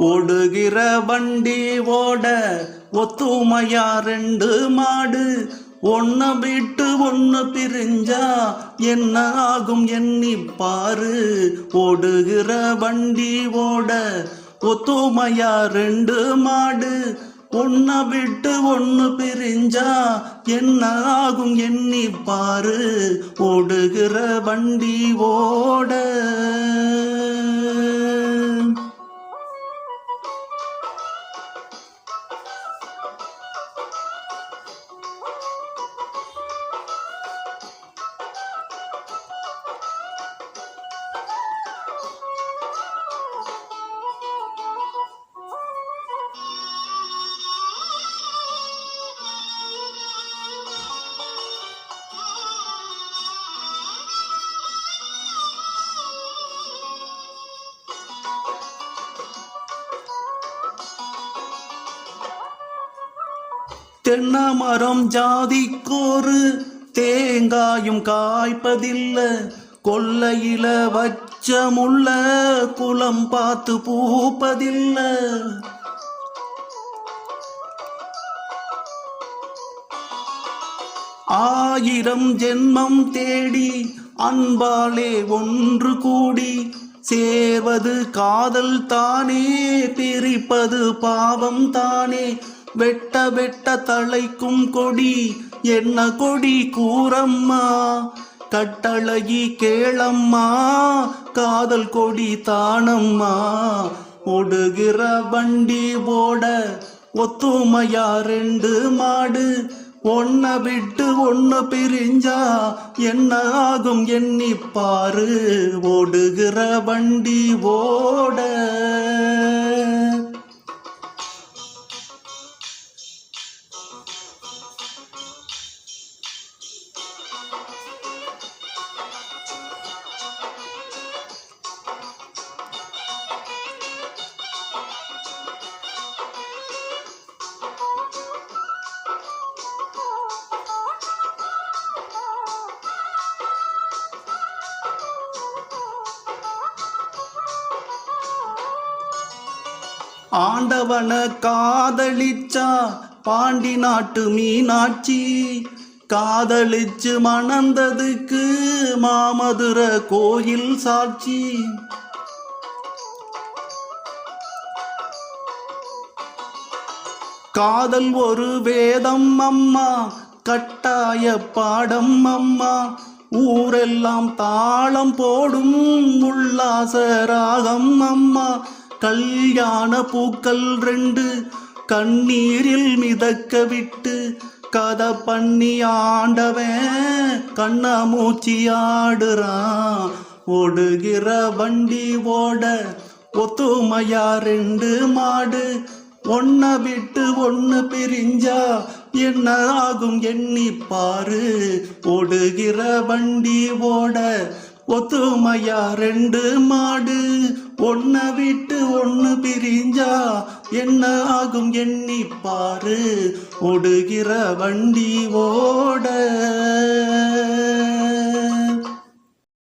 ஓடுகிற வண்டி ஓட ஒத்துமையா ரெண்டு மாடு, ஒன்ன விட்டு ஒன்னு பிரிஞ்சா என்ன ஆகும் எண்ணிப்பாரு. ஓடுகிற வண்டி ஓட ஒத்துமையா ரெண்டு மாடு, ஒன்ன விட்டு ஒன்னு பிரிஞ்சா என்ன ஆகும் எண்ணிப்பாரு. ஓடுகிற வண்டி ஓட. தென்னை மரம் ஜாதிக்கோரு தேங்காயும் காய்ப்பதில்லை, கொல்லையில வச்ச முள்ள குளம் பார்த்து பூப்பதில்லை. ஆயிரம் ஜென்மம் தேடி அன்பாலே ஒன்று கூடி சேர்வது காதல் தானே, பிரிப்பது பாவம் தானே. வெட்ட வெட்ட தழைக்கும் கொடி என்ன கொடி கூறம்மா, கட்டழகி கேளம்மா காதல் கொடி தானம்மா. ஓடுகிற வண்டி ஓட ஒத்துமையா ரெண்டு மாடு, ஒன்ன விட்டு ஒன்னு பிரிஞ்சா என்ன ஆகும் எண்ணிப்பாரு. ஓடுகிற வண்டி ஓட. ஆண்டவன காதலிச்சா பாண்டி நாட்டு மீனாட்சி, காதலிச்சு மணந்ததுக்கு மாமதுர கோயில் சாட்சி. காதல் ஒரு வேதம் அம்மா, கட்டாய பாடம் அம்மா, ஊரெல்லாம் தாளம் போடும் உல்லாச ராகம் அம்மா. கல்யாண பூக்கள் ரெண்டு கண்ணீரில் மிதக்க விட்டு கதை பண்ணி ஆண்டவன் கண்ணாமூச்சி ஆடுறான். ஓடுகிற வண்டி ஓட ஒத்துமையா ரெண்டு மாடு, ஒன்ன விட்டு ஒன்னு பிரிஞ்சா என்ன ஆகும் எண்ணிப்பாரு. ஓடுகிற வண்டி ஓட ஒத்துமையா ரெண்டு மாடு, ஒன்ன விட்டு ஒன்னு பிரிஞ்சா என்ன ஆகும் எண்ணிப்பாரு. ஓடுகிற வண்டி ஓட.